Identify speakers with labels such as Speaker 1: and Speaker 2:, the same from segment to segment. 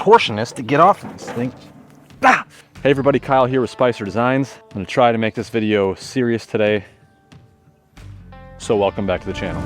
Speaker 1: contortionist to get off of this thing. Ah! Hey everybody, Kyle here with Spicer Designs. I'm gonna try to make this video serious today. So welcome back to the channel.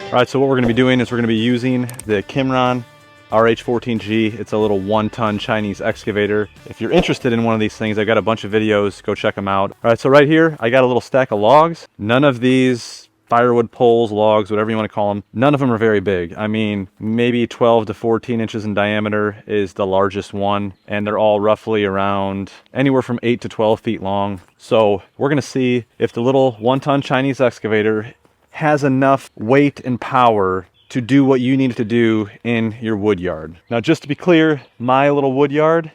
Speaker 1: All right, so what we're gonna be doing is we're gonna be using the Kimron RH14G. It's a little 1-ton Chinese excavator. If you're interested in one of these things, I've got a bunch of videos, go check them out. All right, so right here, I got a little stack of logs. None of these firewood poles, logs, whatever you want to call them, none of them are very big. I mean, maybe 12 to 14 inches in diameter is the largest one, and they're all roughly around anywhere from 8 to 12 feet long. So we're gonna see if the little 1-ton Chinese excavator has enough weight and power to do what you need it to do in your wood yard. Now, just to be clear, my little wood yard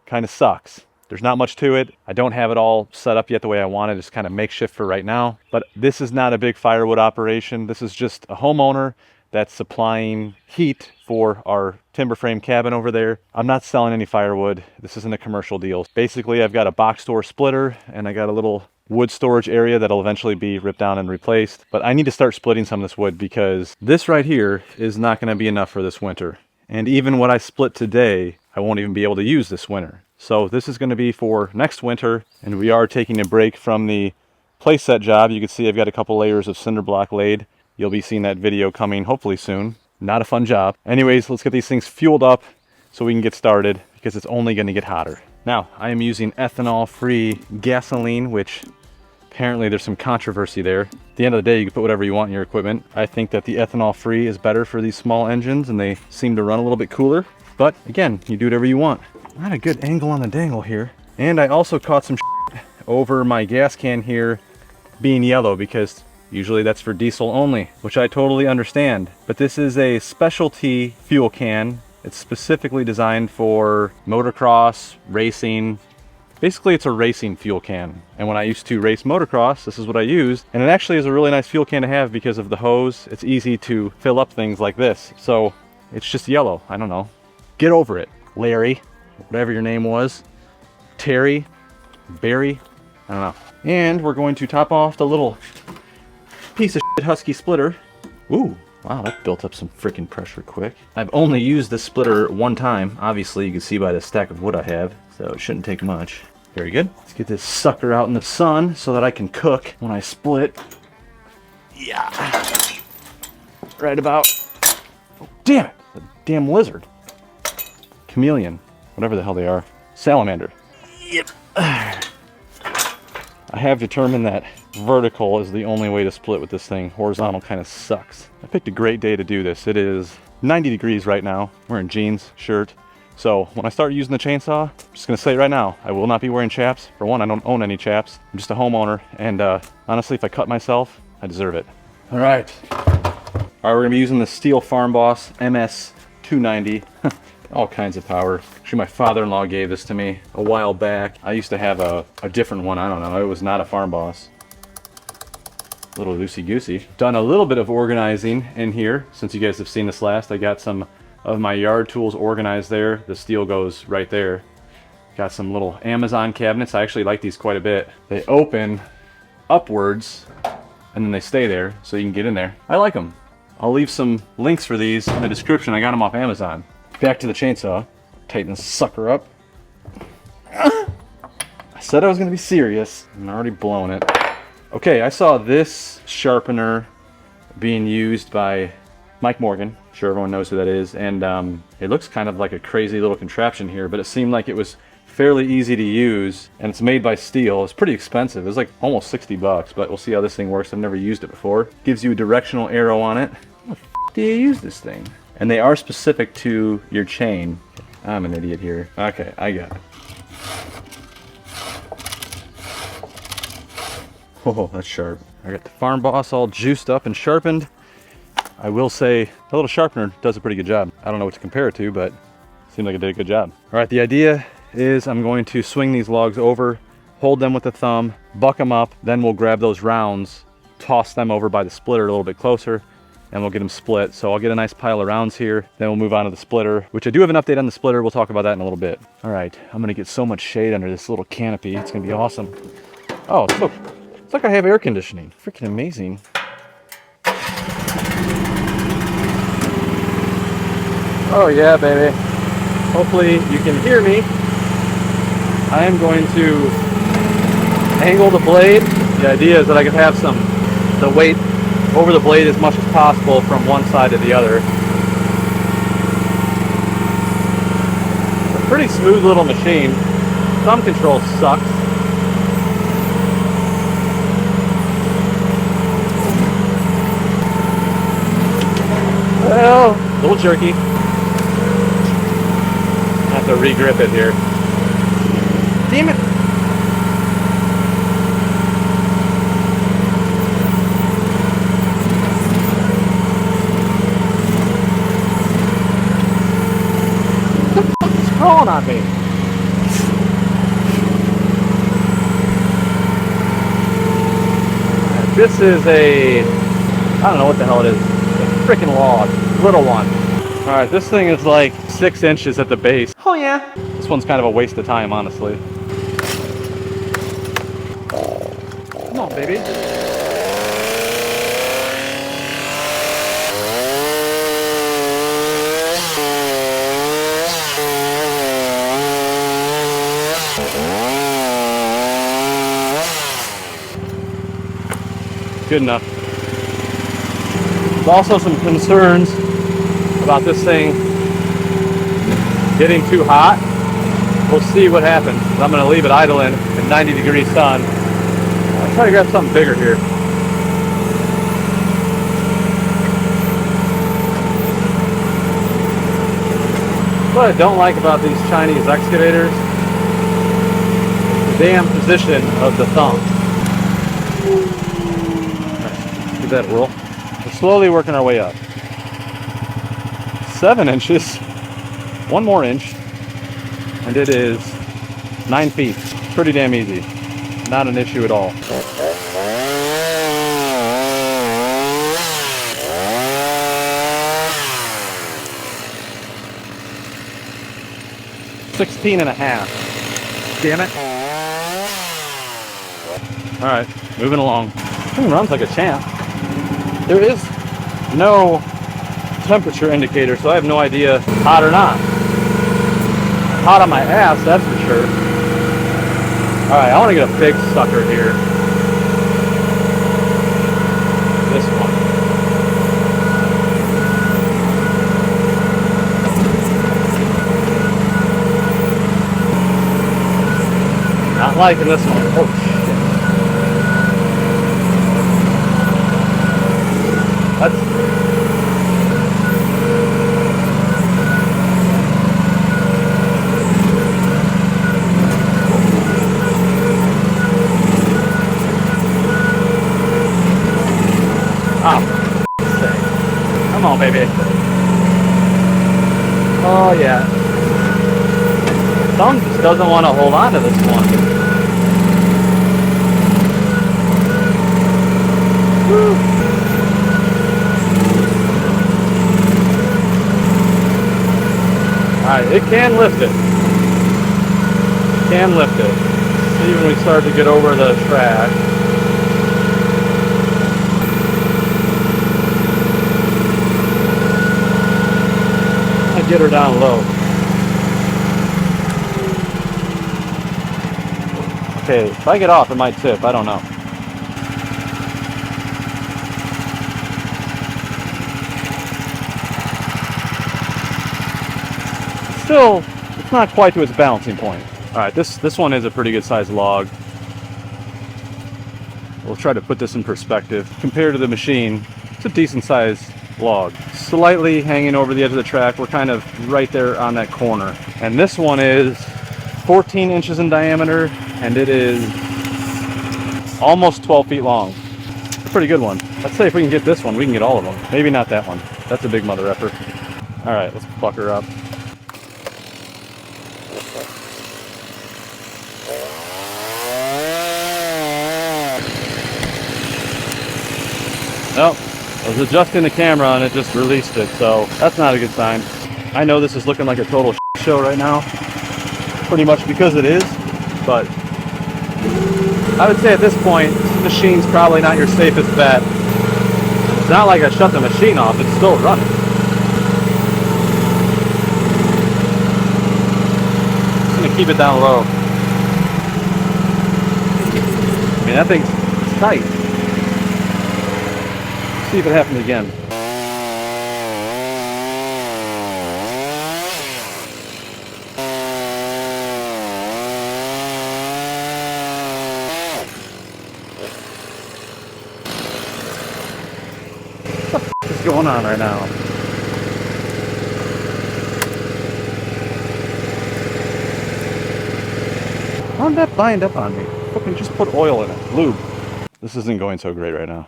Speaker 1: kind of sucks. There's not much to it. I don't have it all set up yet the way I want it. It's kind of makeshift for right now. But this is not a big firewood operation. This is just a homeowner that's supplying heat for our timber frame cabin over there. I'm not selling any firewood. This isn't a commercial deal. Basically, I've got a box store splitter and I got a little wood storage area that'll eventually be ripped down and replaced. But I need to start splitting some of this wood because this right here is not going to be enough for this winter. And even what I split today, I won't even be able to use this winter. So this is going to be for next winter, and we are taking a break from the playset job. You can see I've got a couple layers of cinder block laid. You'll be seeing that video coming hopefully soon. Not a fun job. Anyways, let's get these things fueled up so we can get started because it's only going to get hotter. Now, I am using ethanol-free gasoline, which apparently there's some controversy there. At the end of the day, you can put whatever you want in your equipment. I think that the ethanol-free is better for these small engines and they seem to run a little bit cooler. But again, you do whatever you want. Not a good angle on the dangle here. And I also caught some shit over my gas can here being yellow because usually that's for diesel only, which I totally understand. But this is a specialty fuel can. It's specifically designed for motocross, racing. Basically, it's a racing fuel can. And when I used to race motocross, this is what I used. And it actually is a really nice fuel can to have because of the hose. It's easy to fill up things like this. So it's just yellow. I don't know. Get over it, Larry. Whatever your name was, Terry, Barry, I don't know. And we're going to top off the little piece of shit Husky splitter. Ooh, wow, that built up some freaking pressure quick. I've only used this splitter one time. Obviously, you can see by the stack of wood I have, so it shouldn't take much. Very good. Let's get this sucker out in the sun so that I can cook when I split. Yeah. Right about, oh, damn it, a damn lizard. Chameleon. Whatever the hell they are. Salamander. Yep. I have determined that vertical is the only way to split with this thing. Horizontal kind of sucks. I picked a great day to do this. It is 90 degrees right now. I'm wearing jeans, shirt. So when I start using the chainsaw, I'm just gonna say right now, I will not be wearing chaps. For one, I don't own any chaps. I'm just a homeowner. And honestly, if I cut myself, I deserve it. All right. We're gonna be using the Steel Farm Boss MS290. All kinds of power. Actually, my father-in-law gave this to me a while back. I used to have a different one. I don't know. It was not a Farm Boss. A little loosey-goosey. Done a little bit of organizing in here. Since you guys have seen this last, I got some of my yard tools organized there. The steel goes right there. Got some little Amazon cabinets. I actually like these quite a bit. They open upwards and then they stay there so you can get in there. I like them. I'll leave some links for these in the description. I got them off Amazon. Back to the chainsaw. Tighten this sucker up. I said I was going to be serious. I'm already blowing it. Okay, I saw this sharpener being used by Mike Morgan. I'm sure everyone knows who that is. And it looks kind of like a crazy little contraption here, but it seemed like it was fairly easy to use. And it's made by steel. It's pretty expensive. It's like almost 60 bucks, but we'll see how this thing works. I've never used it before. Gives you a directional arrow on it. How the f do you use this thing? And they are specific to your chain. I'm an idiot here. Okay, I got it. Oh, that's sharp. I got the Farm Boss all juiced up and sharpened. I will say, the little sharpener does a pretty good job. I don't know what to compare it to, but it seemed like it did a good job. All right, the idea is I'm going to swing these logs over, hold them with the thumb, buck them up, then we'll grab those rounds, toss them over by the splitter a little bit closer, and we'll get them split. So I'll get a nice pile of rounds here, then we'll move on to the splitter, which I do have an update on the splitter. We'll talk about that in a little bit. All right, I'm gonna get so much shade under this little canopy. It's gonna be awesome. Oh, look, it's like I have air conditioning. Freaking amazing. Oh yeah, baby. Hopefully you can hear me. I am going to angle the blade. The idea is that I can have the weight over the blade as much as possible from one side to the other. It's a pretty smooth little machine. Thumb control sucks. Well, a little jerky. I have to re-grip it here. Damn it! What's crawling on me? This is I don't know what the hell it is. A freaking log. Little one. Alright, this thing is like 6 inches at the base. Oh yeah. This one's kind of a waste of time, honestly. Come on, baby. Good enough. There's also some concerns about this thing getting too hot. We'll see what happens. I'm going to leave it idling in 90-degree sun. I'll try to grab something bigger here. What I don't like about these Chinese excavators is the damn position of the thumb. Give that a roll. We're slowly working our way up. 7 inches. 1 more inch. And it is 9 feet. Pretty damn easy. Not an issue at all. $16.5. Damn it. Alright, moving along. This thing runs like a champ. There is no temperature indicator, so I have no idea hot or not. Hot on my ass, that's for sure. Alright, I want to get a big sucker here. This one. Not liking this one. Oh shit. That's... Oh, come on, baby. Oh, yeah. Thumb just doesn't want to hold on to this one. Woo. Alright, it can lift it. It can lift it. See when we start to get over the track. Get her down low. Okay, if I get off, it might tip. I don't know. Still, it's not quite to its balancing point. All right, this one is a pretty good sized log. We'll try to put this in perspective. Compared to the machine, it's a decent sized log. Slightly hanging over the edge of the track. We're kind of right there on that corner. And this one is 14 inches in diameter, and it is almost 12 feet long. A pretty good one. Let's say if we can get this one, we can get all of them. Maybe not that one. That's a big mother effer. All right, let's buck her up. Nope. I was adjusting the camera and it just released it, so that's not a good sign. I know this is looking like a total show right now, pretty much because it is, but I would say at this point, this machine's probably not your safest bet. It's not like I shut the machine off, it's still running. Keep it down low. I mean, that thing's tight. Let's see if it happens again. What is going on right now? How did that bind up on me? Fucking just put oil in it. Lube. This isn't going so great right now.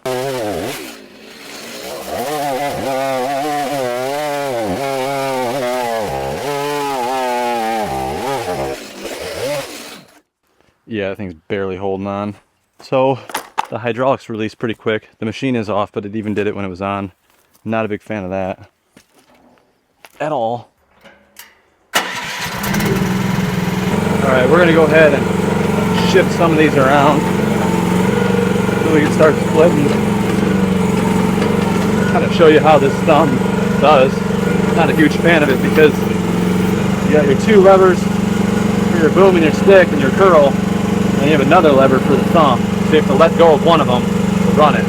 Speaker 1: Yeah, that thing's barely holding on. So, the hydraulics released pretty quick. The machine is off, but it even did it when it was on. Not a big fan of that. At all. Alright, we're going to go ahead and shift some of these around so we can start splitting. Kind of show you how this thumb does. Not a huge fan of it because you got your two levers for your boom and your stick and your curl, and you have another lever for the thumb. So you have to let go of one of them to run it.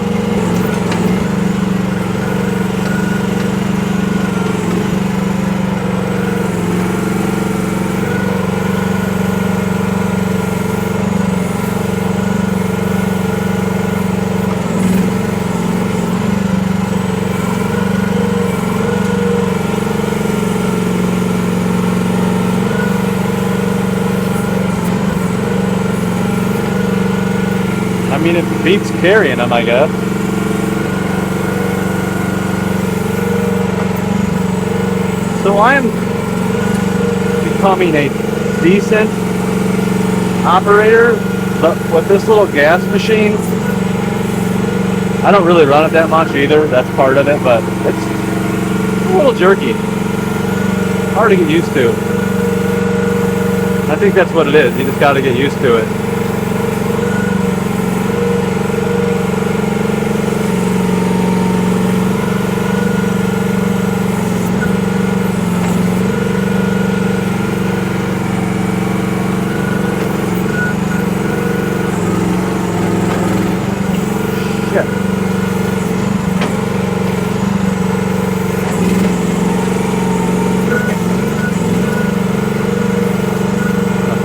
Speaker 1: I mean, it beats carrying them, I guess. So I am becoming a decent operator, but with this little gas machine, I don't really run it that much either. That's part of it, but it's a little jerky. Hard to get used to. I think that's what it is. You just got to get used to it.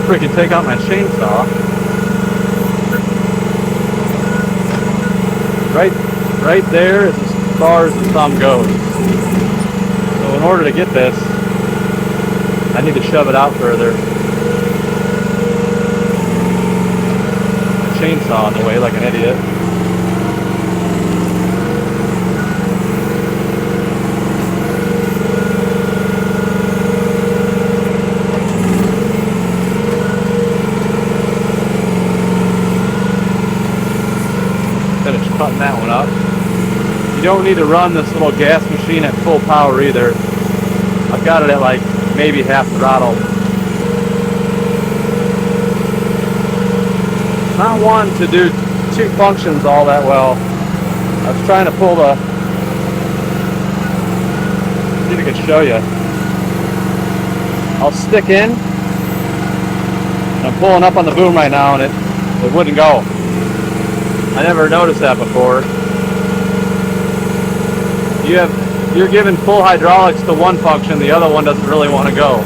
Speaker 1: Freaking take out my chainsaw. Right there is as far as the thumb goes. So in order to get this, I need to shove it out further. Chainsaw in the way like an idiot. Cutting that one up. You don't need to run this little gas machine at full power either. I've got it at like maybe half throttle. Not one to do two functions all that well. I was trying to pull the... see if I can show you. I'll stick in. I'm pulling up on the boom right now and it wouldn't go. I never noticed that before. You're giving full hydraulics to one function, the other one doesn't really want to go.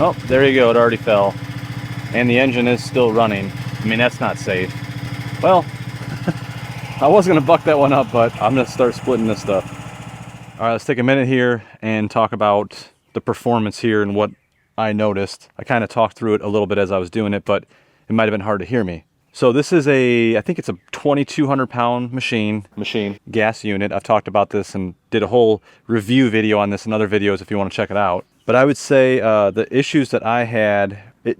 Speaker 1: Oh, there you go, it already fell. And the engine is still running. I mean, that's not safe. Well, I was gonna buck that one up, but I'm gonna start splitting this stuff. All right, let's take a minute here and talk about the performance here and what I noticed. I kind of talked through it a little bit as I was doing it, but it might have been hard to hear me. So this is I think it's a 2,200 pound machine, gas unit. I've talked about this and did a whole review video on this in other videos if you want to check it out. But I would say the issues that I had,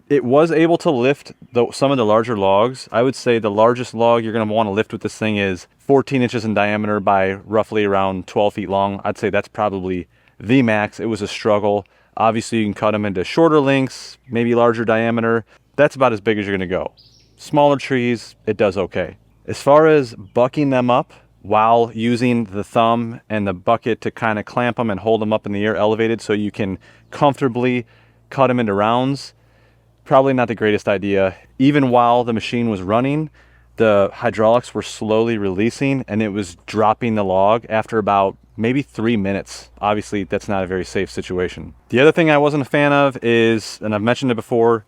Speaker 1: It was able to lift some of the larger logs. I would say the largest log you're going to want to lift with this thing is 14 inches in diameter by roughly around 12 feet long. I'd say that's probably the max. It was a struggle. Obviously, you can cut them into shorter lengths, maybe larger diameter. That's about as big as you're going to go. Smaller trees, it does okay. As far as bucking them up while using the thumb and the bucket to kind of clamp them and hold them up in the air elevated so you can comfortably cut them into rounds, probably not the greatest idea. Even while the machine was running, the hydraulics were slowly releasing and it was dropping the log after about maybe 3 minutes. Obviously, that's not a very safe situation. The other thing I wasn't a fan of is, and I've mentioned it before,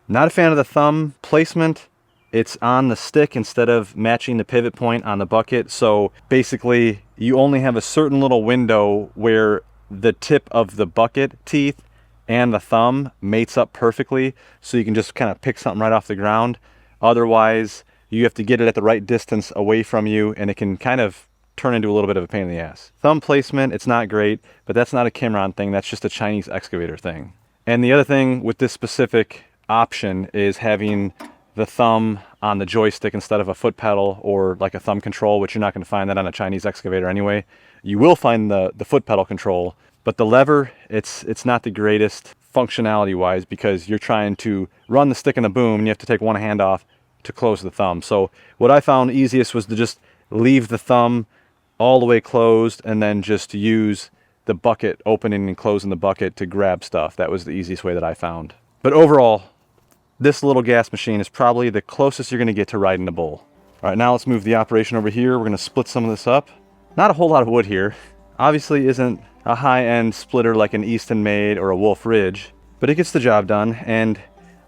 Speaker 1: not a fan of the thumb placement. It's on the stick instead of matching the pivot point on the bucket. So basically, you only have a certain little window where the tip of the bucket teeth and the thumb mates up perfectly, so you can just kind of pick something right off the ground. Otherwise, you have to get it at the right distance away from you, and it can kind of turn into a little bit of a pain in the ass. Thumb placement, it's not great, but that's not a Kimron thing, that's just a Chinese excavator thing. And the other thing with this specific option is having the thumb on the joystick instead of a foot pedal or like a thumb control, which you're not going to find that on a Chinese excavator anyway. You will find the foot pedal control, but the lever, it's not the greatest functionality wise, because you're trying to run the stick in the boom and you have to take one hand off to close the thumb. So what I found easiest was to just leave the thumb all the way closed and then just use the bucket, opening and closing the bucket to grab stuff. That was the easiest way that I found. But overall, this little gas machine is probably the closest you're going to get to riding a bull. All right, now let's move the operation over here. We're going to split some of this up. Not a whole lot of wood here. Obviously isn't a high-end splitter like an Easton Made or a Wolf Ridge, but it gets the job done. And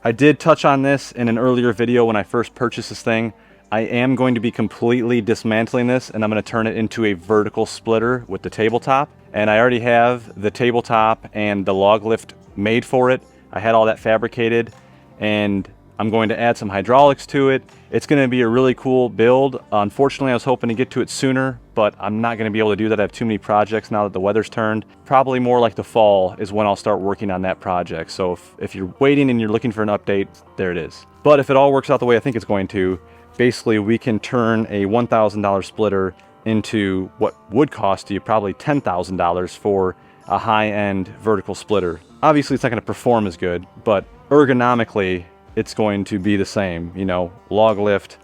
Speaker 1: I did touch on this in an earlier video when I first purchased this thing. I am going to be completely dismantling this, and I'm going to turn it into a vertical splitter with the tabletop. And I already have the tabletop and the log lift made for it. I had all that fabricated, and I'm going to add some hydraulics to it. It's going to be a really cool build. Unfortunately, I was hoping to get to it sooner, but I'm not going to be able to do that. I have too many projects now that the weather's turned. Probably more like the fall is when I'll start working on that project. So if you're waiting and you're looking for an update, there it is. But if it all works out the way I think it's going to, basically we can turn a $1,000 splitter into what would cost you probably $10,000 for a high-end vertical splitter. Obviously, it's not going to perform as good, but ergonomically, it's going to be the same. You know, log lift,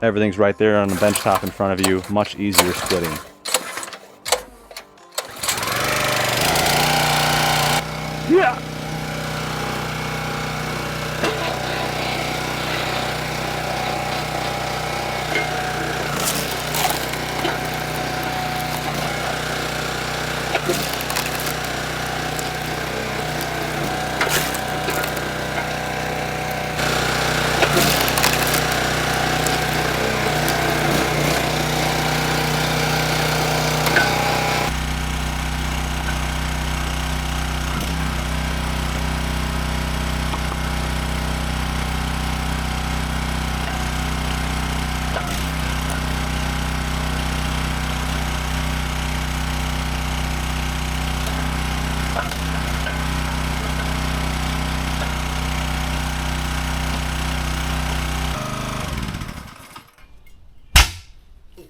Speaker 1: everything's right there on the bench top in front of you, much easier splitting. Yeah.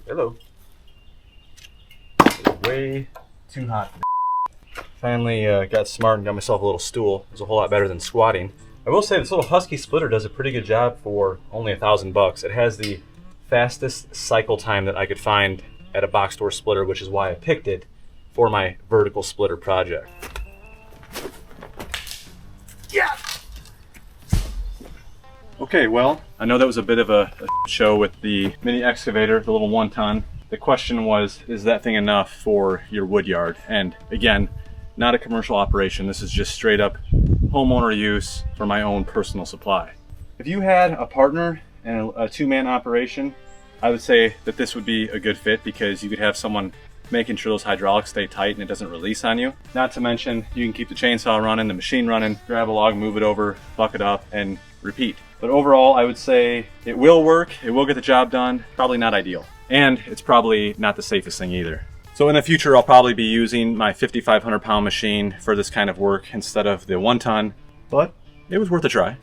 Speaker 1: Hello. It's way too hot. Finally got smart and got myself a little stool. It was a whole lot better than squatting. I will say this little Husky splitter does a pretty good job for only $1,000. It has the fastest cycle time that I could find at a box store splitter, which is why I picked it for my vertical splitter project. Yeah. Okay, well, I know that was a bit of a show with the mini excavator, the little 1-ton. The question was, is that thing enough for your woodyard? And again, not a commercial operation. This is just straight up homeowner use for my own personal supply. If you had a partner and a 2-man operation, I would say that this would be a good fit, because you could have someone making sure those hydraulics stay tight and it doesn't release on you. Not to mention, you can keep the chainsaw running, the machine running, grab a log, move it over, buck it up, and repeat. But overall, I would say it will work, it will get the job done, probably not ideal. And it's probably not the safest thing either. So in the future, I'll probably be using my 5,500 pound machine for this kind of work instead of the 1-ton. But it was worth a try.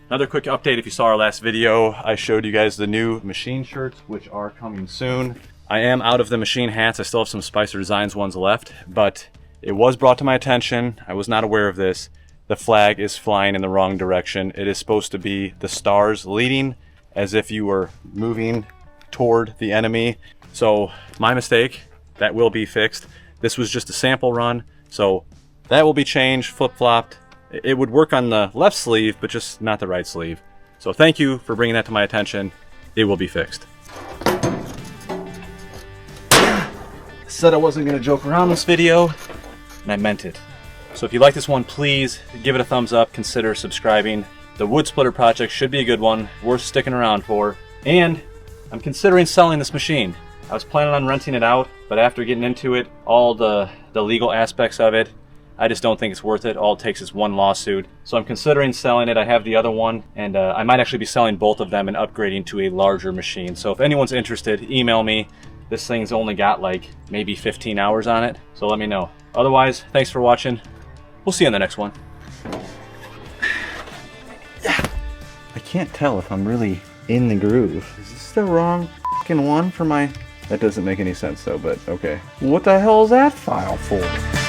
Speaker 1: Another quick update, if you saw our last video, I showed you guys the new machine shirts, which are coming soon. I am out of the machine hats. I still have some Spicer Designs ones left, but it was brought to my attention. I was not aware of this. The flag is flying in the wrong direction. It is supposed to be the stars leading as if you were moving toward the enemy. So my mistake, that will be fixed. This was just a sample run, so that will be changed, flip-flopped. It would work on the left sleeve, but just not the right sleeve. So thank you for bringing that to my attention. It will be fixed. I said I wasn't gonna joke around this video, and I meant it. So if you like this one, please give it a thumbs up, consider subscribing. The wood splitter project should be a good one, worth sticking around for. And I'm considering selling this machine. I was planning on renting it out, but after getting into it, all the legal aspects of it, I just don't think it's worth it. All it takes is one lawsuit. So I'm considering selling it. I have the other one, and I might actually be selling both of them and upgrading to a larger machine. So if anyone's interested, email me. This thing's only got like maybe 15 hours on it, so let me know. Otherwise, thanks for watching. We'll see you in the next one. I can't tell if I'm really in the groove. Is this the wrong fucking one for my... That doesn't make any sense though, but okay. What the hell is that file for?